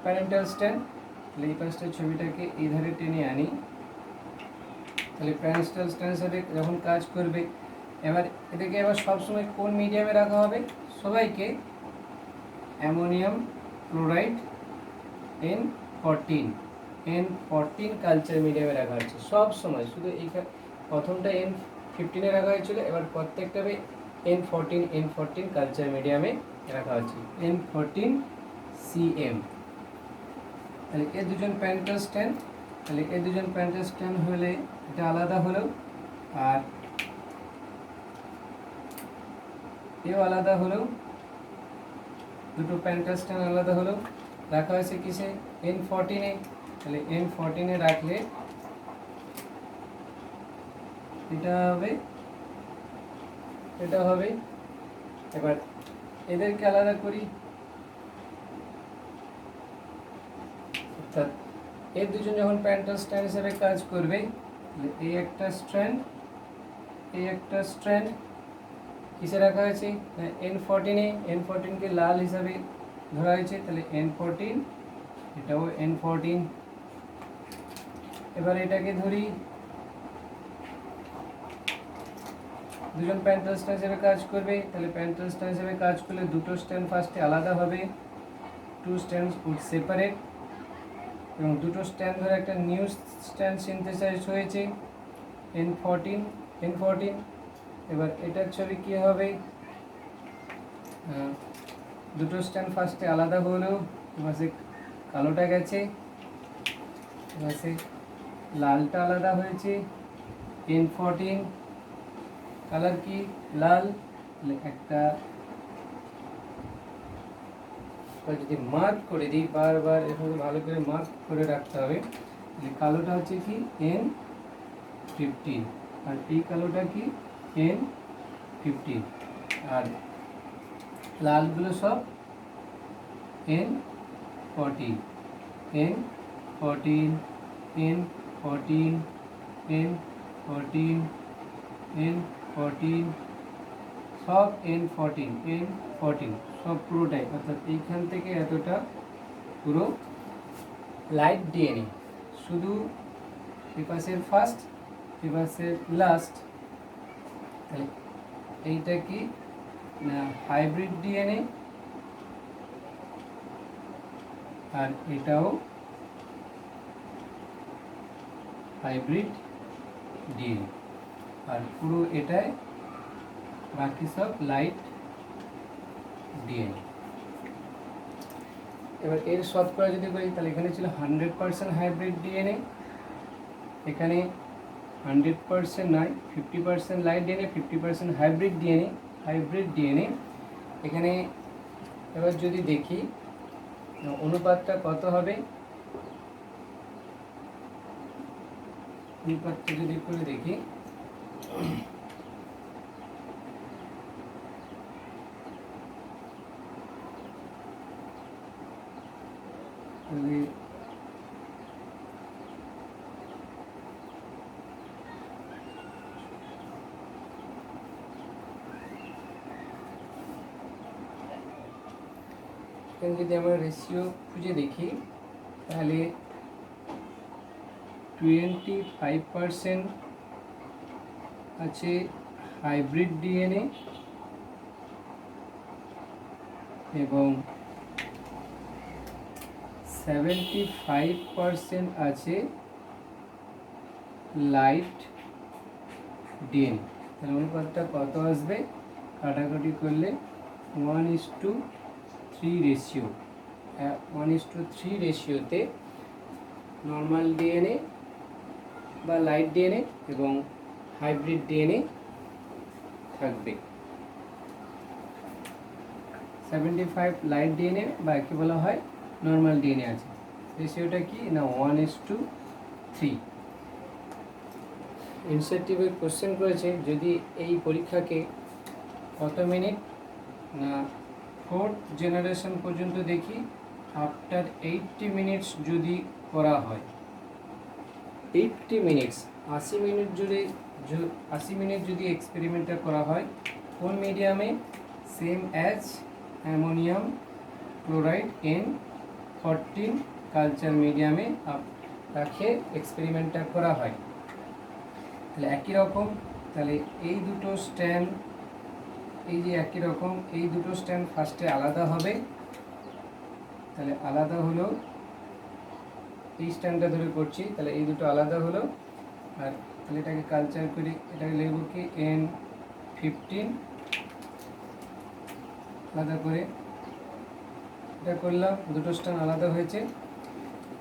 প্যারেন্টাল স্ট্যান্ড, তাহলে এই পাশটা ছবিটাকে এই ধারে টেনে আনি, তাহলে প্যারেন্টাল স্ট্যান্ড হিসেবে যখন কাজ করবে, এবার এদেরকে এবার সবসময় কোন মিডিয়ামে রাখা হবে? সবাইকে অ্যামোনিয়াম ক্লোরাইড N14 কালচার মিডিয়ামে রাখা হচ্ছে সব সময়। শুধু এইখানে প্রথমটা N15 রাখা হয়েছিল, এবার প্রত্যেকটা N14 কালচার মিডিয়ামে রাখা হচ্ছে, N14 CM। তাহলে এই দুজন প্যারেন্টাল স্ট্যান্ড, তাহলে এই দুজন প্যারেন্টাল স্ট্যান্ড হলে এটা আলাদা হলো, আর এও আলাদা হলো, দুটো প্যারেন্টাল স্ট্যান্ড আলাদা হলো, রাখা হয়েছে কিসে? N14 এ। তাহলে N14 এ রাখলে এটা হবে। এবার এদেরকে আলাদা করি, অর্থাৎ এই দুজন যখন প্যারেন্টাল স্ট্যান্ড হিসেবে কাজ করবে, এই একটা স্ট্র্যান্ড কিসে রাখা হয়েছে? N14 এ। N14 কে লাল হিসাবে ধরা হয়েছে, তাহলে N14, এটাও N14। এবার এটাকে ধরি, দুজন প্যারেন্টাল স্ট্যান্ড হিসেবে কাজ করবে, তাহলে প্যারেন্টাল স্ট্যান্ড হিসেবে কাজ করলে দুটো স্ট্যান্ড ফার্স্টে আলাদা হবে, 2 স্ট্যান্ডস উড সেপারেট, এবং দুটো স্ট্যান্ড ধরে একটা নিউ স্ট্যান্ড সিনথেসাইজ হয়েছে N14। এবার এটার ছবি কি হবে? দুটো স্ট্যান্ড ফার্স্টে আলাদা হলেও মাঝে কালোটা গেছে, মাঝে লালটা আলাদা হয়েছে, N14 কালার কি লাল। একটা যদি মার্ক করে দিই, বারবার এভাবে ভালো করে মার্ক করে রাখতে হবে। কালোটা হচ্ছে কি N15, আর এই কালোটা কি N15, আর লালগুলো সব N14 N14 N14 N14 N14 সব N14 সব পুরোটাই, অর্থাৎ এইখান থেকে এতটা পুরো লাইট ডিএনএ। শুধু এপাশের ফার্স্ট এপাশের লাস্ট, তাহলে এইটা কি না হাইব্রিড ডিএনএ, আর এটাও হাইব্রিড ডিএনএ, আর পুরো এটাই বাকি সব লাইট ডিএনএ। এবার এর শতকরা যদি বলি তাহলে এখানে ছিল 100% হাইব্রিড ডিএনএ, এখানে 100% নয়, 50% লাইট ডিএনএ, 50% হাইব্রিড ডিএনএ। এখানে এবার যদি দেখি অনুপাতটা কত হবে, অনুপাতটা যদি করে দেখি তাহলে যদি আমরা রেশিও খুঁজে দেখি তাহলে 25% আছে হাইব্রিড ডিএনএ এবং 75% আছে লাইট ডিএনএ। তাহলে অনুপাতটা কত আসবে, কাটাকাটি করলে 1:3 রেশিও, 1:3 রেশিওতে নর্মাল ডিএনএ বা লাইট ডিএনএ এবং হাইব্রিড ডিএনএ থাকবে। 75 লাইট ডিএনএ বা কি বলা হয় নর্মাল ডিএনএ আছে। রেশিওটা কি না 1:3। ইনসেন্টিভের কোশ্চেন করেছে যদি এই পরীক্ষাকে কত মিনিট না 4th জেনারেশন পর্যন্ত দেখি, আফটার 80 মিনিটস যদি করা হয়, 80 মিনিটস 80 মিনিট জুড়ে 80 মিনিট যদি এক্সপেরিমেন্টটা করা হয় কোন মিডিয়ামে, same as ammonium chloride N14 culture মিডিয়ামে রাখে এক্সপেরিমেন্টটা করা হয়। তাহলে একই রকম, তাহলে এই দুটো স্ট্যান্ড, এই যে একই রকম এই দুটো স্ট্যান্ড ফার্স্টে আলাদা হবে, তাহলে আলাদা হলো, এই স্ট্যান্ডটা ধরে করছি, তাহলে এই দুটো আলাদা হলো, আর তাহলে এটাকে কালচার করি, এটাকে লিখব কি N15 আলাদা করে, এটা করলাম, দুটো স্ট্যান্ড আলাদা হয়েছে।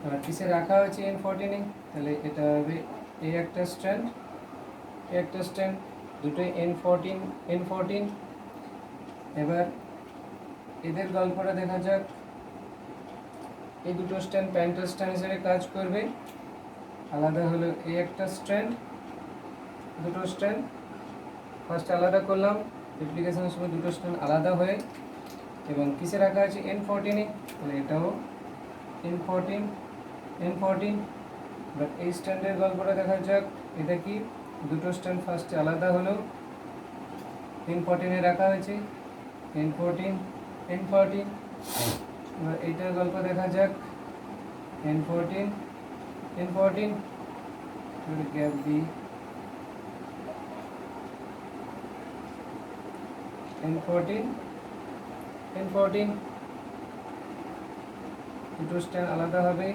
আর কিসে রাখা হয়েছে N14-এ, তাহলে এটা হবে এই একটা স্ট্যান্ড, এই একটা স্ট্যান্ড, দুটোই N14। এবার এদের গল্পটা দেখা যাক। এই দুটো স্ট্যান্ড প্যান্টার স্ট্যান্ড হিসেবে কাজ করবে, আলাদা হলো এই একটা স্ট্যান্ড, দুটো স্ট্যান্ড ফার্স্ট আলাদা করলাম, রেপ্লিকেশনের সময় দুটো স্ট্যান্ড আলাদা হয়ে, এবং কিসে রাখা আছে N14-এ, তাহলে এটাও N14। বাট এই স্ট্যান্ডের গল্পটা দেখা যাক, এটা কি দুটো স্ট্যান্ড ফার্স্টে আলাদা হলো, N14-এ রাখা হয়েছে, N14। এবার এইটার গল্প দেখা যাক, N14 গ্যাপ দিই, N14 দুটো স্ট্যান্ড আলাদা হবে,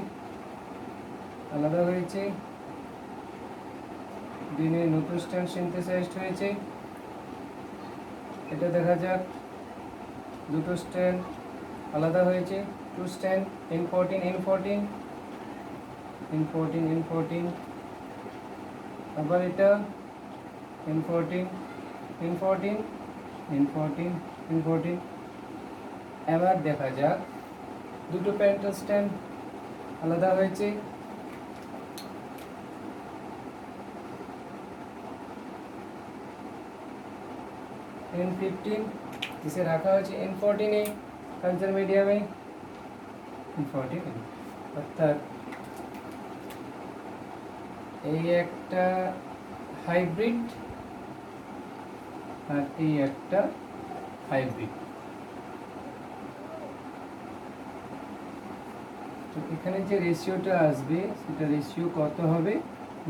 আলাদা হয়েছে, দিনে নতুন স্ট্যান্ড সিনথেসাইজড হয়েছে। এটা দেখা যাক, দুটো স্ট্যান্ড আলাদা হয়েছে, টু স্ট্যান্ড N14, আবার এটা N14। এবার দেখা যাক দুটো প্যান্টার স্ট্যান্ড আলাদা হয়েছে, N15 जिसे रखा হয়েছে N14-এ কালচার মিডিয়ামে, N14 অর্থাৎ এই একটা হাইব্রিড আর এই একটা হাইব্রিড। তো এখানে যে রেশিওটা আসবে সেটা রেশিও কত হবে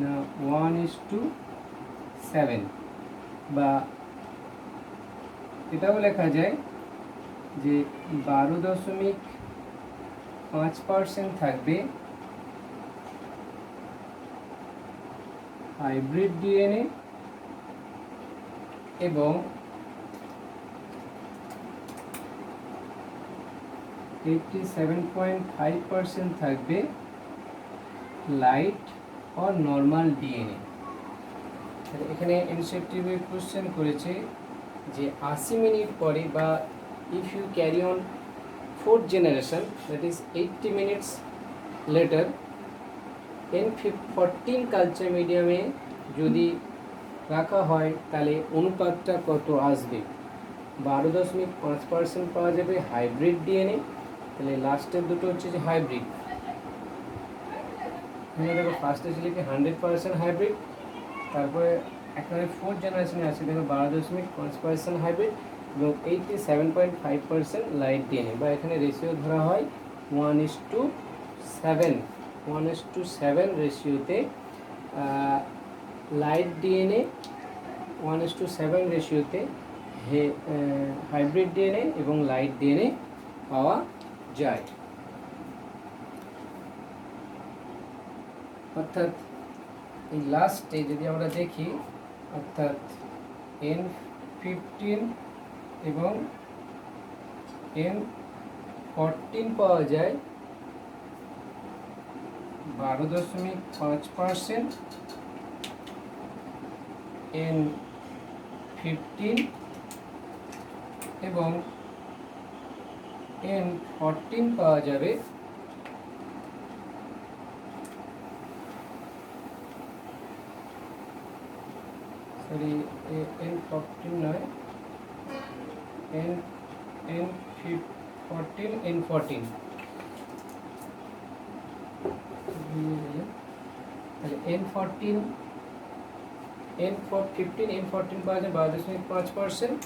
না 1:7, বা এটাও লেখা যায় যে 12.5% থাকবে হাইব্রিড ডিএনএ এবং 87.5% থাকবে লাইট অর নর্মাল ডিএনএ। এখানে এনসিটিভি কোশ্চেন করেছে যে 80 মিনিট পরে বা if you carry on fourth generation, that is 80 minutes later, N14 culture মিডিয়ামে যদি রাখা হয় তাহলে অনুপাতটা কত আসবে? 12.5% পাওয়া যাবে হাইব্রিড ডিএনএ। তাহলে লাস্টের দুটো হচ্ছে যে হাইব্রিড, দেখো ফার্স্টে ছিল কি 100% হাইব্রিড, তারপরে একেবারে 4th জেনারেশনে আছে দেখো 12.5% হাইব্রিড এবং 87.5% লাইট ডিএনএ, বা এখানে রেশিও ধরা হয় 1:7 রেশিওতে লাইট ডিএনএ, 1:7 রেশিওতে হাইব্রিড ডিএনএ এবং লাইট ডিএনএ পাওয়া যায়। অর্থাৎ এই লাস্টে যদি আমরা দেখি, অর্থাৎ N15 এবং N14 পাওয়া যায় 12.5%, N15 এবং N14 পাওয়া যাবে N14 নয়, N14 N14 তাহলে N14 N14 পাওয়া যায় 12.5%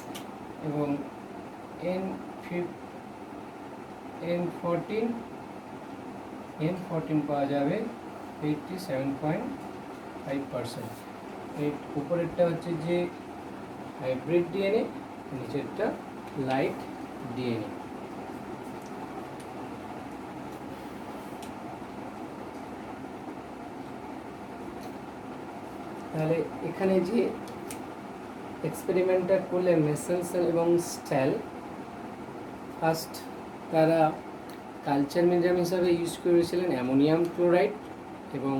এবং N14 পাওয়া যাবে 87.5%। এই উপরেরটা হচ্ছে যে হাইব্রিড ডিএনএ, নিচেরটা লাইট ডিএনএ। তাহলে এখানে যে এক্সপেরিমেন্টটা করলেন মেসেলসন এবং স্ট্যাল, ফার্স্ট তারা কালচার মিডিয়াম হিসাবে ইউজ করেছিলেন অ্যামোনিয়াম ক্লোরাইড এবং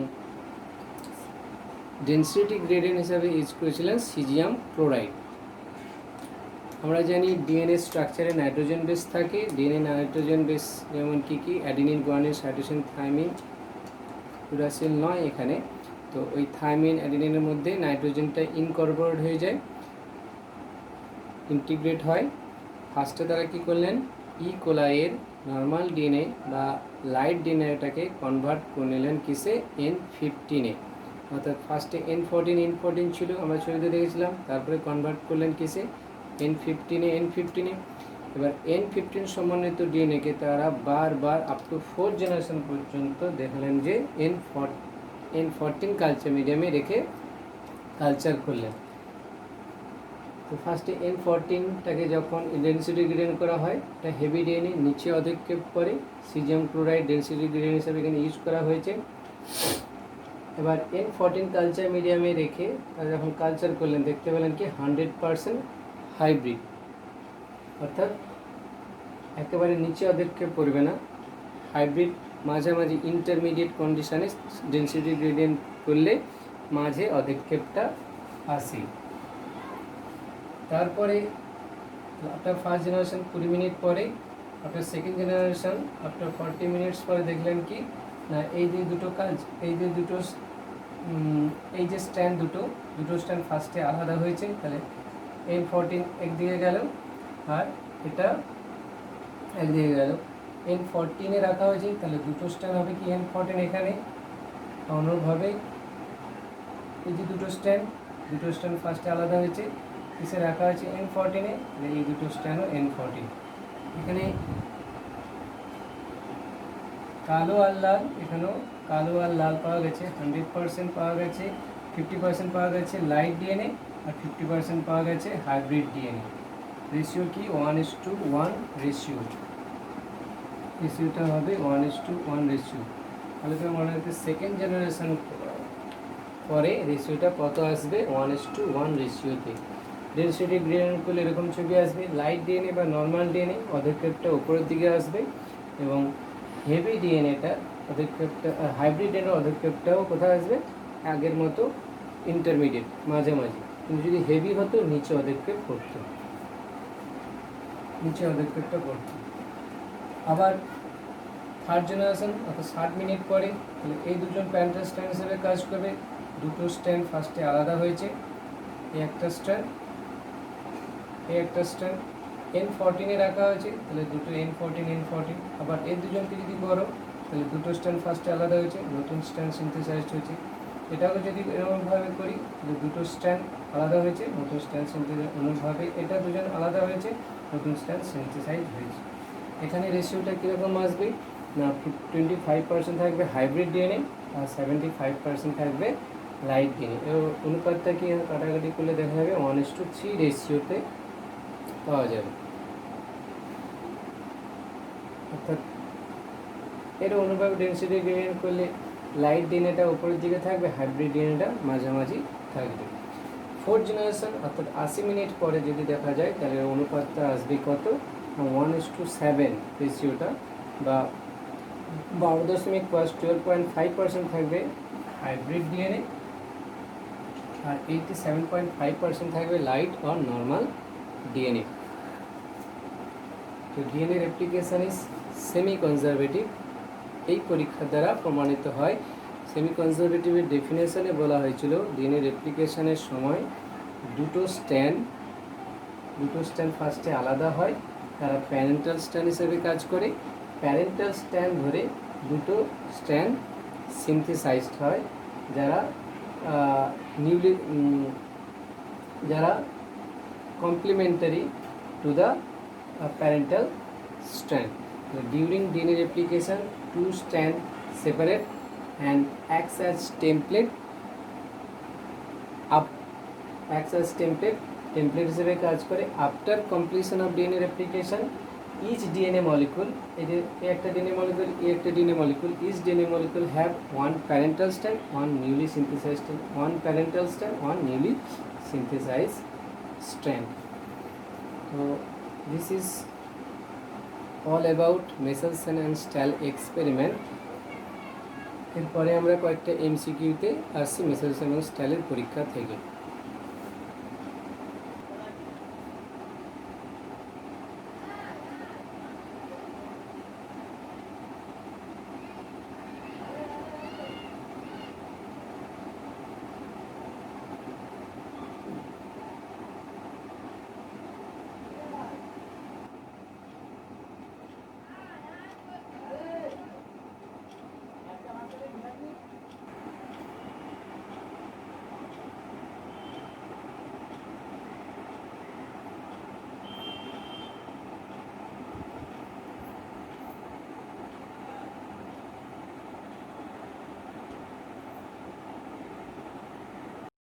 ডেনসিটি গ্রেডিয়েন্ট হিসাবে ইউজ করেছিলেন সিজিয়াম ক্লোরাইড। আমরা জানি ডিএনএ স্ট্রাকচারে নাইট্রোজেন বেস থাকে। ডিএনএ নাইট্রোজেন বেস যেমন কী কী? Adenine, guanine, cytosine, thymine, uracil নয় এখানে। তো ওই থাইমিন অ্যাডিনিনের মধ্যে নাইট্রোজেনটা ইনকর্পোরেট হয়ে যায়, ইন্টিগ্রেট হয়। ফার্স্টে তারা কী করলেন, কোলাইয়ের নর্মাল ডিএনএ বা লাইট ডিএনএটাকে কনভার্ট করে নিলেন কিসে? N15-এ। অর্থাৎ ফার্স্টে N14 ছিল, আমরা ছবিতে দেখেছিলাম, তারপরে কনভার্ট করলেন কিসে? N15-এ। এবার N15 সমন্বিত ডিএনএকে তারা বারবার আপ টু 4th জেনারেশন পর্যন্ত দেখলেন যে N14 কালচার মিডিয়ামে রেখে কালচার করলেন। তো ফার্স্টে N14টাকে যখন ডেনসিটি গ্রেডিয়েন্ট করা হয়, এটা হেভি ডিএনএ, নিচে অধিক্ষেপ করে সিজিয়াম ক্লোরাইড ডেনসিটি গ্রেডিয়েন্ট হিসাবে এখানে ইউজ করা হয়েছে। এবার N14 কালচার মিডিয়ামে রেখে তারা যখন কালচার করলেন, দেখতে পেলেন কি 100% হাইব্রিড, অর্থাৎ একেবারে নিচে অধিক্ষেপ করবে না, হাইব্রিড মাঝামাঝি ইন্টারমিডিয়েট কন্ডিশনে ডেনসিটি গ্রেডিয়েন্ট করলে মাঝে অধিক্ষেপটা আসে। তারপরে আফটার ফার্স্ট জেনারেশন 20 মিনিট পরে, after second generation after 40 minutes পরে দেখলেন কি না, এই যে দুটো কাজ, এই যে দুটো এই যে স্ট্যান্ড দুটো স্ট্যান্ড ফার্স্টে আলাদা হয়েছে। তাহলে N14 একদিকে গেল আর এটা একদিকে গেল। N14-এ রাখা হয়েছে, তাহলে দুটো স্ট্যান্ড হবে কি N14 এখানে। অনুরূপভাবে এই যে দুটো স্ট্যান্ড ফার্স্টে আলাদা হয়েছে, কিসে রাখা হয়েছে? N14-এ। এই দুটো স্ট্যান্ডও N14। এখানে কালো আর লাল, এখানেও কালো আর লাল পাওয়া গেছে। 100% পাওয়া গেছে, 50% পাওয়া গেছে লাইট ডিএনএ আর 50% পাওয়া গেছে হাইব্রিড ডিএনএ। রেশিও কি? 1:1 রেশিওটা হবে 1:1 রেশিও। তাহলে তো মনে হচ্ছে সেকেন্ড জেনারেশন পরে রেশিওটা কত আসবে, 1:1 রেশিওতে। ডেনসিটি গ্রেডিয়েন্ট করলে এরকম ছবি আসবে। লাইট ডিএনএ বা নর্মাল ডিএনএ অধক্ষেপটা উপরের দিকে আসবে, এবং হেভি ডিএনএটা অধক্ষেপটা, হাইব্রিড ডিএনএ অধক্ষেপটাও কোথায় আসবে, আগের মতো ইন্টারমিডিয়েট মাঝামাঝি। কিন্তু যদি হেভি হতো নিচে অধক্ষেপ করতো, নিচে অধক্ষেপটা করতো। আবার থার্ড জেনারেশন অর্থাৎ 60 মিনিট পরে তাহলে এই দুজন প্যারেন্টাল স্ট্র্যান্ড হিসেবে কাজ করবে। দুটো স্ট্র্যান্ড ফার্স্টে আলাদা হয়েছে, এই একটা স্ট্র্যান্ড, এই একটা স্ট্র্যান্ড N14-এ রাখা হয়েছে, তাহলে দুটো N14 আবার এই দুজনকে যদি করো তাহলে দুটো স্ট্র্যান্ড ফার্স্টে আলাদা হয়েছে, নতুন স্ট্র্যান্ড সিনথেসাইজড হয়েছে। এটাকে যদি এরকমভাবে করি, দুটো স্ট্র্যান্ড আলাদা হয়েছে, নতুন স্ট্র্যান্ড সিনথেসাইজ, অনুভাবে এটা দুজন আলাদা হয়েছে, নতুন স্ট্র্যান্ড সিনথেসাইজ হয়েছে। এখানে রেশিওটা কীরকম আসবে না, 25% থাকবে হাইব্রিড ডিএনএ আর 75% থাকবে লাইট ডিএনএ। অনুপাতটা কি কাটাকাটি করলে দেখা যাবে 1:3 রেশিওতে পাওয়া যাবে। অর্থাৎ এর অনুপাত ডেনসিটি গ্রেডিয়েন্ট করলে লাইট ডিএনএটা উপরের দিকে থাকবে, হাইব্রিড ডিএনএটা মাঝামাঝি থাকবে। ফোর্থ জেনারেশন অর্থাৎ 80 মিনিট পরে যদি দেখা যায় তাহলে অনুপাতটা আসবে কত, 1:7 রেশিওটা, বা 12.5% থাকবে হাইব্রিড ডিএনএ আর 87.5% থাকবে লাইট অর নর্মাল ডিএনএ। তো DNA replication is semi conservative, এই পরীক্ষার দ্বারা প্রমাণিত হয়। সেমি কনজারভেটিভের ডেফিনেশনে বলা হয়েছিল ডিএনএ রেপ্লিকেশনের সময় দুটো স্ট্যান্ড ফার্স্টে আলাদা হয়, তারা প্যারেন্টাল স্ট্যান্ড হিসেবে কাজ করে। প্যারেন্টাল স্ট্যান্ড ধরে দুটো স্ট্যান্ড সিনথেসাইজড হয়, যারা যারা complimentary to the parental strand. During DNA replication, two strands separate and acts as template হিসেবে কাজ করে। After completion of DNA replication, each DNA molecule, এই একটা DNA molecule, একটা DNA molecule, each DNA molecule have one parental strand, one newly synthesized strand, one parental strand, one newly synthesized strand. So this is all about Michelson and Stahl experiment. এরপরে আমরা কয়েকটা MCQ তে আসছি Michelson এবং Stahl এর পরীক্ষা থেকে।